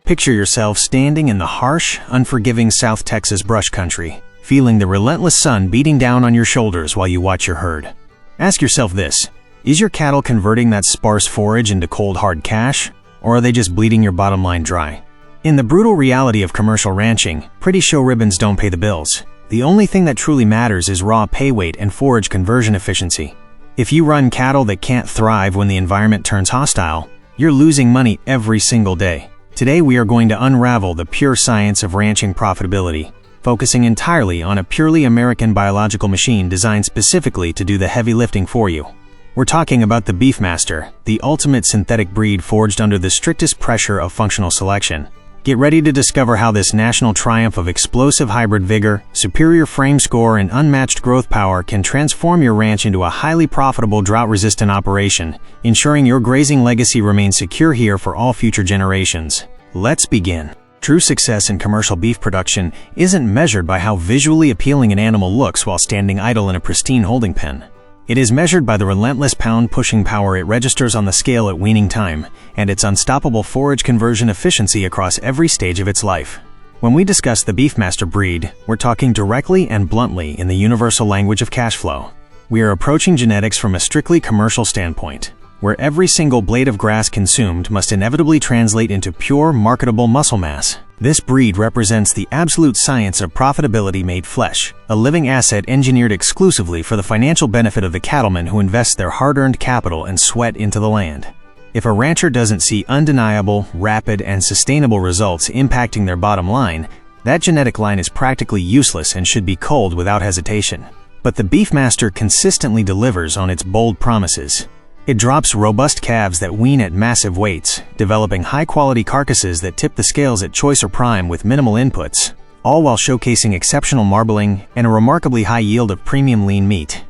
Picture yourself standing in the harsh, unforgiving South Texas brush country, feeling the relentless sun beating down on your shoulders while you watch your herd. Ask yourself this: is your cattle converting that sparse forage into cold hard cash, or are they just bleeding your bottom line dry? In the brutal reality of commercial ranching, pretty show ribbons don't pay the bills. The only thing that truly matters is raw pay weight and forage conversion efficiency. If you run cattle that can't thrive when the environment turns hostile, you're losing money every single day. Today we are going to unravel the pure science of ranching profitability, focusing entirely on a purely American biological machine designed specifically to do the heavy lifting for you. We're talking about the Beefmaster, the ultimate synthetic breed forged under the strictest pressure of functional selection. Get ready to discover how this national triumph of explosive hybrid vigor, superior frame score, and unmatched growth power can transform your ranch into a highly profitable drought-resistant operation, ensuring your grazing legacy remains secure here for all future generations. Let's begin. True success in commercial beef production isn't measured by how visually appealing an animal looks while standing idle in a pristine holding pen. It is measured by the relentless pound-pushing power it registers on the scale at weaning time, and its unstoppable forage conversion efficiency across every stage of its life. When we discuss the Beefmaster breed, we're talking directly and bluntly in the universal language of cash flow. We are approaching genetics from a strictly commercial standpoint, where every single blade of grass consumed must inevitably translate into pure, marketable muscle mass. This breed represents the absolute science of profitability made flesh, a living asset engineered exclusively for the financial benefit of the cattlemen who invest their hard-earned capital and sweat into the land. If a rancher doesn't see undeniable, rapid, and sustainable results impacting their bottom line, that genetic line is practically useless and should be culled without hesitation. But the Beefmaster consistently delivers on its bold promises. It drops robust calves that wean at massive weights, developing high-quality carcasses that tip the scales at choice or prime with minimal inputs, all while showcasing exceptional marbling and a remarkably high yield of premium lean meat.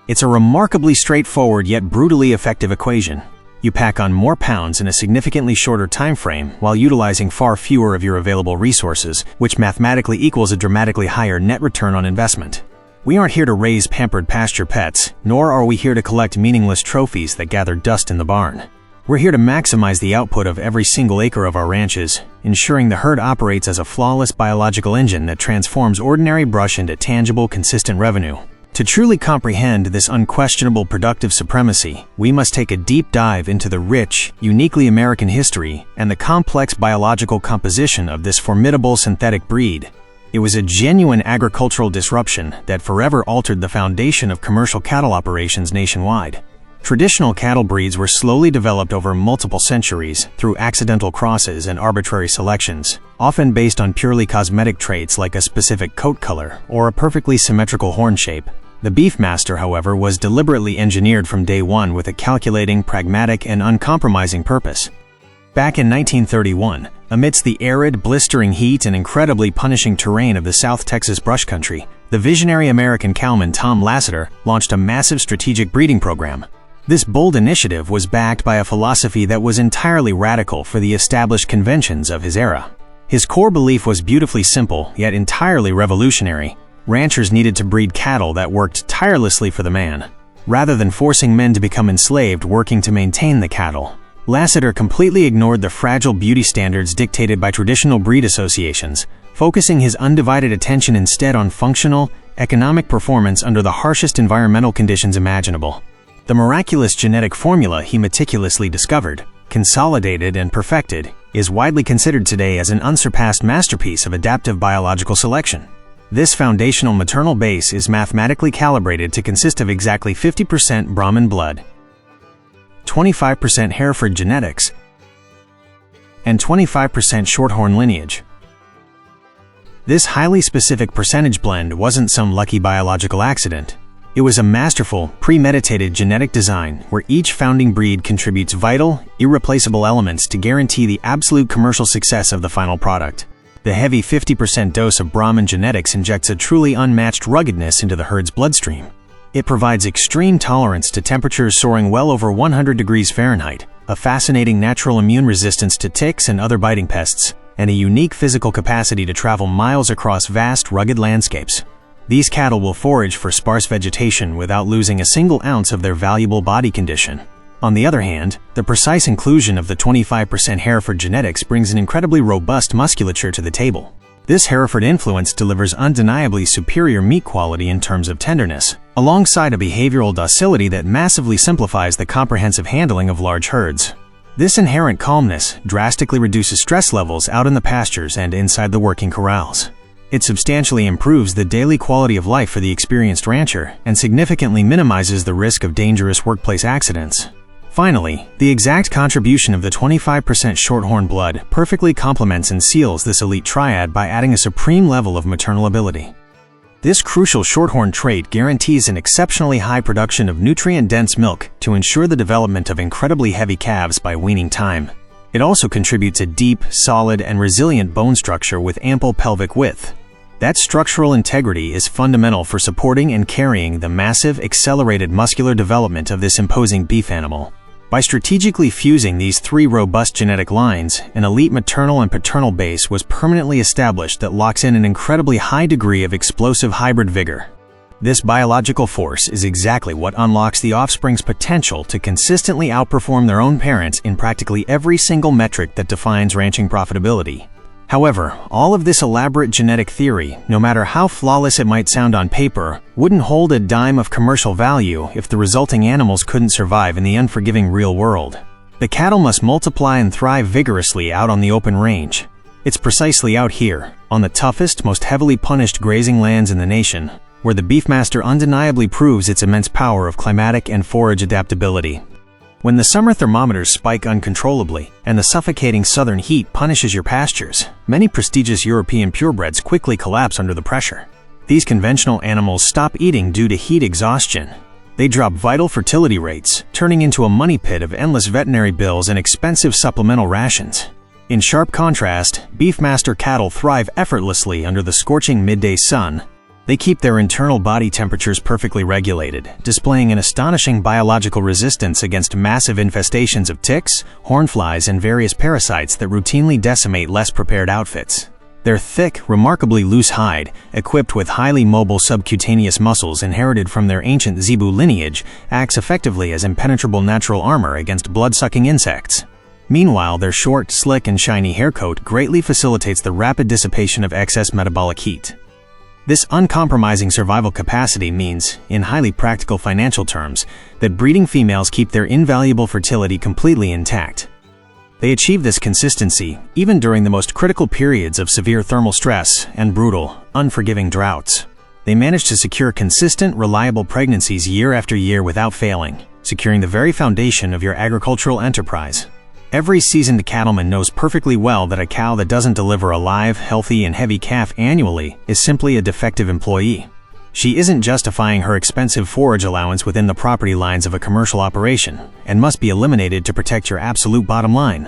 It's a remarkably straightforward yet brutally effective equation. You pack on more pounds in a significantly shorter time frame while utilizing far fewer of your available resources, which mathematically equals a dramatically higher net return on investment. We aren't here to raise pampered pasture pets, nor are we here to collect meaningless trophies that gather dust in the barn. We're here to maximize the output of every single acre of our ranches, ensuring the herd operates as a flawless biological engine that transforms ordinary brush into tangible, consistent revenue. To truly comprehend this unquestionable productive supremacy, we must take a deep dive into the rich, uniquely American history and the complex biological composition of this formidable synthetic breed. It was a genuine agricultural disruption that forever altered the foundation of commercial cattle operations nationwide. Traditional cattle breeds were slowly developed over multiple centuries through accidental crosses and arbitrary selections, often based on purely cosmetic traits like a specific coat color or a perfectly symmetrical horn shape. The Beefmaster, however, was deliberately engineered from day one with a calculating, pragmatic, and uncompromising purpose. Back in 1931, amidst the arid, blistering heat and incredibly punishing terrain of the South Texas brush country, the visionary American cowman Tom Lasater launched a massive strategic breeding program. This bold initiative was backed by a philosophy that was entirely radical for the established conventions of his era. His core belief was beautifully simple, yet entirely revolutionary. Ranchers needed to breed cattle that worked tirelessly for the man, rather than forcing men to become enslaved working to maintain the cattle. Lasater completely ignored the fragile beauty standards dictated by traditional breed associations, focusing his undivided attention instead on functional, economic performance under the harshest environmental conditions imaginable. The miraculous genetic formula he meticulously discovered, consolidated, and perfected is widely considered today as an unsurpassed masterpiece of adaptive biological selection. This foundational maternal base is mathematically calibrated to consist of exactly 50% Brahman blood, 25% Hereford genetics, and 25% Shorthorn lineage. This highly specific percentage blend wasn't some lucky biological accident. It was a masterful, premeditated genetic design where each founding breed contributes vital, irreplaceable elements to guarantee the absolute commercial success of the final product. The heavy 50% dose of Brahman genetics injects a truly unmatched ruggedness into the herd's bloodstream. It provides extreme tolerance to temperatures soaring well over 100 degrees Fahrenheit, a fascinating natural immune resistance to ticks and other biting pests, and a unique physical capacity to travel miles across vast, rugged landscapes. These cattle will forage for sparse vegetation without losing a single ounce of their valuable body condition. On the other hand, the precise inclusion of the 25% Hereford genetics brings an incredibly robust musculature to the table. This Hereford influence delivers undeniably superior meat quality in terms of tenderness, alongside a behavioral docility that massively simplifies the comprehensive handling of large herds. This inherent calmness drastically reduces stress levels out in the pastures and inside the working corrals. It substantially improves the daily quality of life for the experienced rancher and significantly minimizes the risk of dangerous workplace accidents. Finally, the exact contribution of the 25% Shorthorn blood perfectly complements and seals this elite triad by adding a supreme level of maternal ability. This crucial Shorthorn trait guarantees an exceptionally high production of nutrient-dense milk to ensure the development of incredibly heavy calves by weaning time. It also contributes a deep, solid, and resilient bone structure with ample pelvic width. That structural integrity is fundamental for supporting and carrying the massive, accelerated muscular development of this imposing beef animal. By strategically fusing these three robust genetic lines, an elite maternal and paternal base was permanently established that locks in an incredibly high degree of explosive hybrid vigor. This biological force is exactly what unlocks the offspring's potential to consistently outperform their own parents in practically every single metric that defines ranching profitability. However, all of this elaborate genetic theory, no matter how flawless it might sound on paper, wouldn't hold a dime of commercial value if the resulting animals couldn't survive in the unforgiving real world. The cattle must multiply and thrive vigorously out on the open range. It's precisely out here, on the toughest, most heavily punished grazing lands in the nation, where the Beefmaster undeniably proves its immense power of climatic and forage adaptability. When the summer thermometers spike uncontrollably and the suffocating southern heat punishes your pastures, many prestigious European purebreds quickly collapse under the pressure. These conventional animals stop eating due to heat exhaustion. They drop vital fertility rates, turning into a money pit of endless veterinary bills and expensive supplemental rations. In sharp contrast, Beefmaster cattle thrive effortlessly under the scorching midday sun. They keep their internal body temperatures perfectly regulated, displaying an astonishing biological resistance against massive infestations of ticks, hornflies, and various parasites that routinely decimate less prepared outfits. Their thick, remarkably loose hide, equipped with highly mobile subcutaneous muscles inherited from their ancient zebu lineage, acts effectively as impenetrable natural armor against blood-sucking insects. Meanwhile, their short, slick, and shiny hair coat greatly facilitates the rapid dissipation of excess metabolic heat. This uncompromising survival capacity means, in highly practical financial terms, that breeding females keep their invaluable fertility completely intact. They achieve this consistency even during the most critical periods of severe thermal stress and brutal, unforgiving droughts. They manage to secure consistent, reliable pregnancies year after year without failing, securing the very foundation of your agricultural enterprise. Every seasoned cattleman knows perfectly well that a cow that doesn't deliver a live, healthy, and heavy calf annually is simply a defective employee. She isn't justifying her expensive forage allowance within the property lines of a commercial operation and must be eliminated to protect your absolute bottom line.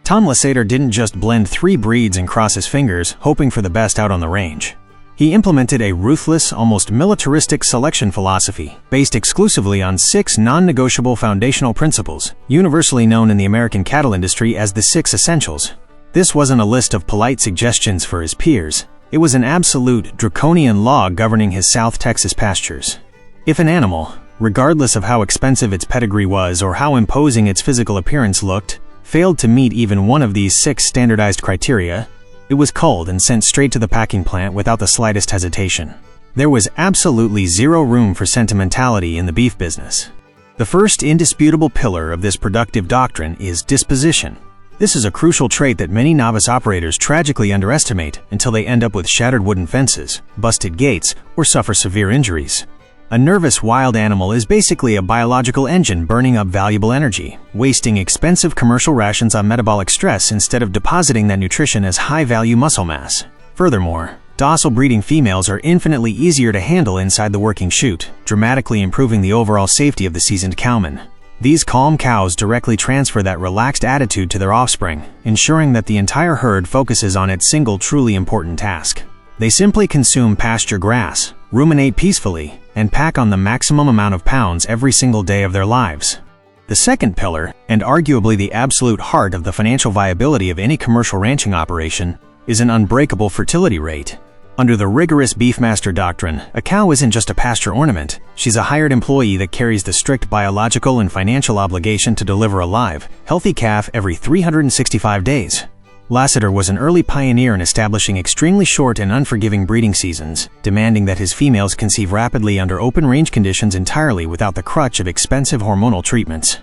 Tom Lasater didn't just blend 3 breeds and cross his fingers, hoping for the best out on the range. He implemented a ruthless, almost militaristic selection philosophy based exclusively on 6 non-negotiable foundational principles, universally known in the American cattle industry as the 6 Essentials. This wasn't a list of polite suggestions for his peers. It was an absolute, draconian law governing his South Texas pastures. If an animal, regardless of how expensive its pedigree was or how imposing its physical appearance looked, failed to meet even one of these 6 standardized criteria, it was culled and sent straight to the packing plant without the slightest hesitation. There was absolutely zero room for sentimentality in the beef business. The first indisputable pillar of this productive doctrine is disposition. This is a crucial trait that many novice operators tragically underestimate until they end up with shattered wooden fences, busted gates, or suffer severe injuries. A nervous wild animal is basically a biological engine burning up valuable energy, wasting expensive commercial rations on metabolic stress instead of depositing that nutrition as high-value muscle mass. Furthermore, docile breeding females are infinitely easier to handle inside the working chute, dramatically improving the overall safety of the seasoned cowman. These calm cows directly transfer that relaxed attitude to their offspring, ensuring that the entire herd focuses on its single truly important task. They simply consume pasture grass, ruminate peacefully, and pack on the maximum amount of pounds every single day of their lives. The second pillar, and arguably the absolute heart of the financial viability of any commercial ranching operation, is an unbreakable fertility rate. Under the rigorous Beefmaster doctrine, a cow isn't just a pasture ornament, she's a hired employee that carries the strict biological and financial obligation to deliver a live, healthy calf every 365 days. Lasater was an early pioneer in establishing extremely short and unforgiving breeding seasons, demanding that his females conceive rapidly under open-range conditions entirely without the crutch of expensive hormonal treatments.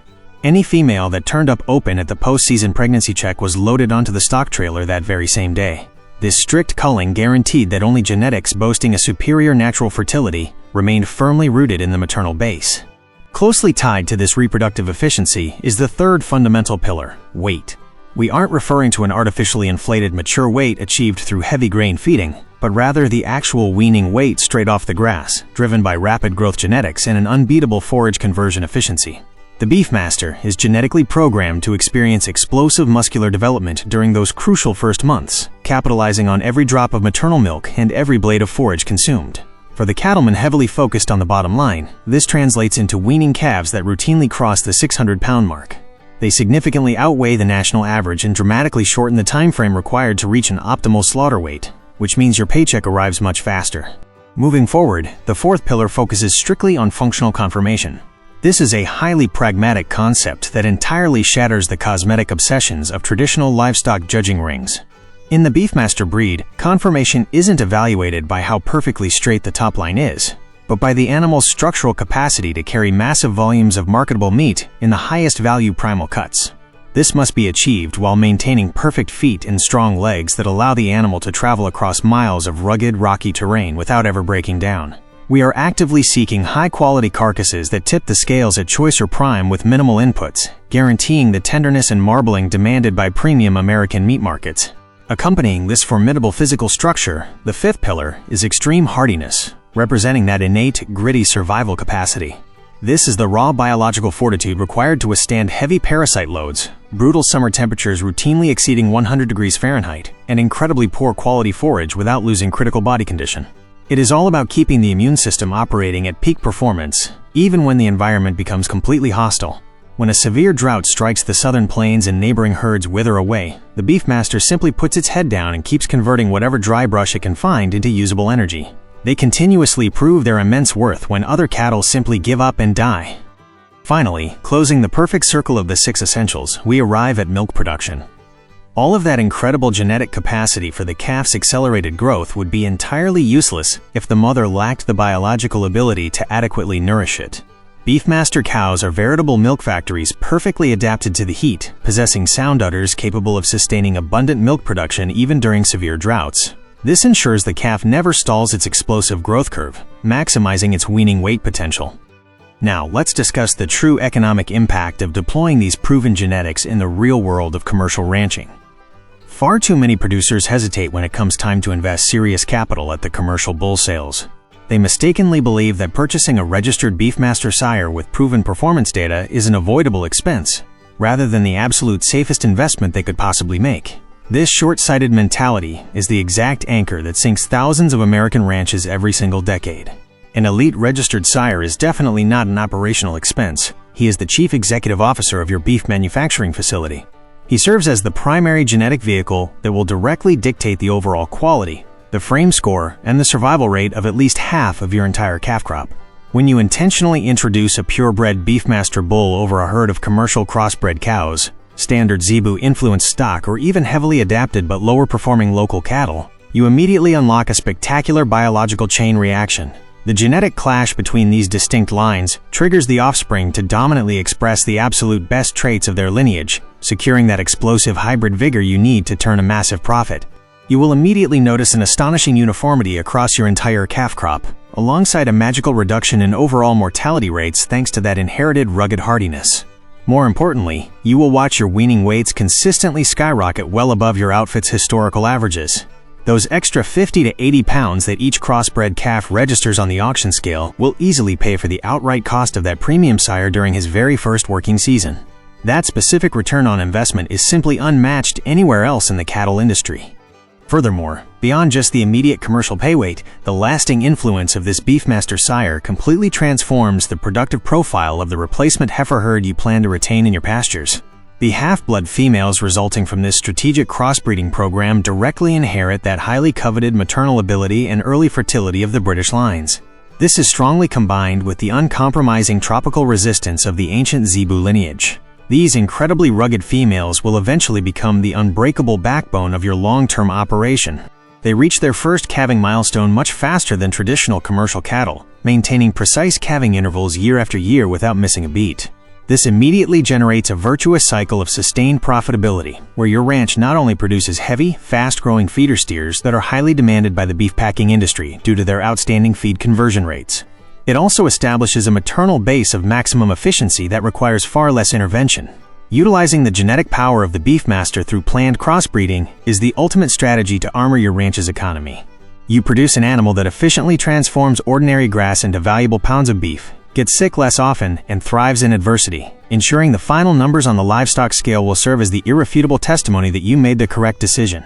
Any female that turned up open at the post-season pregnancy check was loaded onto the stock trailer that very same day. This strict culling guaranteed that only genetics boasting a superior natural fertility remained firmly rooted in the maternal base. Closely tied to this reproductive efficiency is the third fundamental pillar, weight. We aren't referring to an artificially inflated mature weight achieved through heavy grain feeding, but rather the actual weaning weight straight off the grass, driven by rapid growth genetics and an unbeatable forage conversion efficiency. The Beefmaster is genetically programmed to experience explosive muscular development during those crucial first months, capitalizing on every drop of maternal milk and every blade of forage consumed. For the cattleman heavily focused on the bottom line, this translates into weaning calves that routinely cross the 600-pound mark. They significantly outweigh the national average and dramatically shorten the time frame required to reach an optimal slaughter weight, which means your paycheck arrives much faster. Moving forward, the fourth pillar focuses strictly on functional conformation. This is a highly pragmatic concept that entirely shatters the cosmetic obsessions of traditional livestock judging rings. In the Beefmaster breed, conformation isn't evaluated by how perfectly straight the top line is, but by the animal's structural capacity to carry massive volumes of marketable meat in the highest value primal cuts. This must be achieved while maintaining perfect feet and strong legs that allow the animal to travel across miles of rugged, rocky terrain without ever breaking down. We are actively seeking high-quality carcasses that tip the scales at choice or prime with minimal inputs, guaranteeing the tenderness and marbling demanded by premium American meat markets. Accompanying this formidable physical structure, the fifth pillar is extreme hardiness, representing that innate, gritty survival capacity. This is the raw biological fortitude required to withstand heavy parasite loads, brutal summer temperatures routinely exceeding 100 degrees Fahrenheit, and incredibly poor quality forage without losing critical body condition. It is all about keeping the immune system operating at peak performance, even when the environment becomes completely hostile. When a severe drought strikes the southern plains and neighboring herds wither away, the Beefmaster simply puts its head down and keeps converting whatever dry brush it can find into usable energy. They continuously prove their immense worth when other cattle simply give up and die. Finally, closing the perfect circle of the 6 essentials, we arrive at milk production. All of that incredible genetic capacity for the calf's accelerated growth would be entirely useless if the mother lacked the biological ability to adequately nourish it. Beefmaster cows are veritable milk factories perfectly adapted to the heat, possessing sound udders capable of sustaining abundant milk production even during severe droughts. This ensures the calf never stalls its explosive growth curve, maximizing its weaning weight potential. Now, let's discuss the true economic impact of deploying these proven genetics in the real world of commercial ranching. Far too many producers hesitate when it comes time to invest serious capital at the commercial bull sales. They mistakenly believe that purchasing a registered Beefmaster sire with proven performance data is an avoidable expense, rather than the absolute safest investment they could possibly make. This short-sighted mentality is the exact anchor that sinks thousands of American ranches every single decade. An elite registered sire is definitely not an operational expense. He is the chief executive officer of your beef manufacturing facility. He serves as the primary genetic vehicle that will directly dictate the overall quality, the frame score, and the survival rate of at least half of your entire calf crop. When you intentionally introduce a purebred Beefmaster bull over a herd of commercial crossbred cows, standard Zebu-influenced stock, or even heavily adapted but lower-performing local cattle, you immediately unlock a spectacular biological chain reaction. The genetic clash between these distinct lines triggers the offspring to dominantly express the absolute best traits of their lineage, securing that explosive hybrid vigor you need to turn a massive profit. You will immediately notice an astonishing uniformity across your entire calf crop, alongside a magical reduction in overall mortality rates thanks to that inherited rugged hardiness. More importantly, you will watch your weaning weights consistently skyrocket well above your outfit's historical averages. Those extra 50 to 80 pounds that each crossbred calf registers on the auction scale will easily pay for the outright cost of that premium sire during his very first working season. That specific return on investment is simply unmatched anywhere else in the cattle industry. Furthermore, beyond just the immediate commercial pay weight, the lasting influence of this Beefmaster sire completely transforms the productive profile of the replacement heifer herd you plan to retain in your pastures. The half-blood females resulting from this strategic crossbreeding program directly inherit that highly coveted maternal ability and early fertility of the British lines. This is strongly combined with the uncompromising tropical resistance of the ancient Zebu lineage. These incredibly rugged females will eventually become the unbreakable backbone of your long-term operation. They reach their first calving milestone much faster than traditional commercial cattle, maintaining precise calving intervals year after year without missing a beat. This immediately generates a virtuous cycle of sustained profitability, where your ranch not only produces heavy, fast-growing feeder steers that are highly demanded by the beef packing industry due to their outstanding feed conversion rates. It also establishes a maternal base of maximum efficiency that requires far less intervention. Utilizing the genetic power of the Beefmaster through planned crossbreeding is the ultimate strategy to armor your ranch's economy. You produce an animal that efficiently transforms ordinary grass into valuable pounds of beef, gets sick less often, and thrives in adversity, ensuring the final numbers on the livestock scale will serve as the irrefutable testimony that you made the correct decision.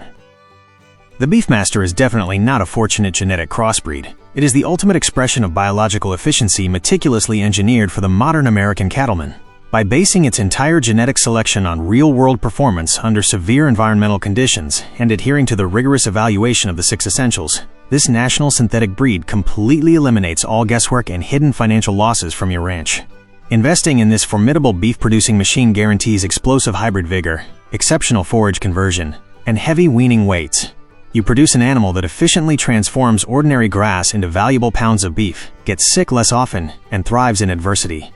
The Beefmaster is definitely not a fortunate genetic crossbreed. It is the ultimate expression of biological efficiency meticulously engineered for the modern American cattleman. By basing its entire genetic selection on real-world performance under severe environmental conditions and adhering to the rigorous evaluation of the 6 essentials, this national synthetic breed completely eliminates all guesswork and hidden financial losses from your ranch. Investing in this formidable beef-producing machine guarantees explosive hybrid vigor, exceptional forage conversion, and heavy weaning weights. You produce an animal that efficiently transforms ordinary grass into valuable pounds of beef, gets sick less often, and thrives in adversity.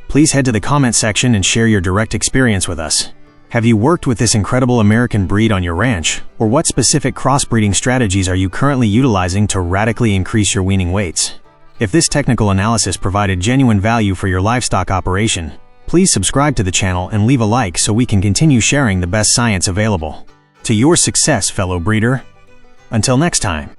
Please head to the comment section and share your direct experience with us. Have you worked with this incredible American breed on your ranch? Or what specific crossbreeding strategies are you currently utilizing to radically increase your weaning weights? If this technical analysis provided genuine value for your livestock operation, please subscribe to the channel and leave a like so we can continue sharing the best science available. To your success, fellow breeder. Until next time.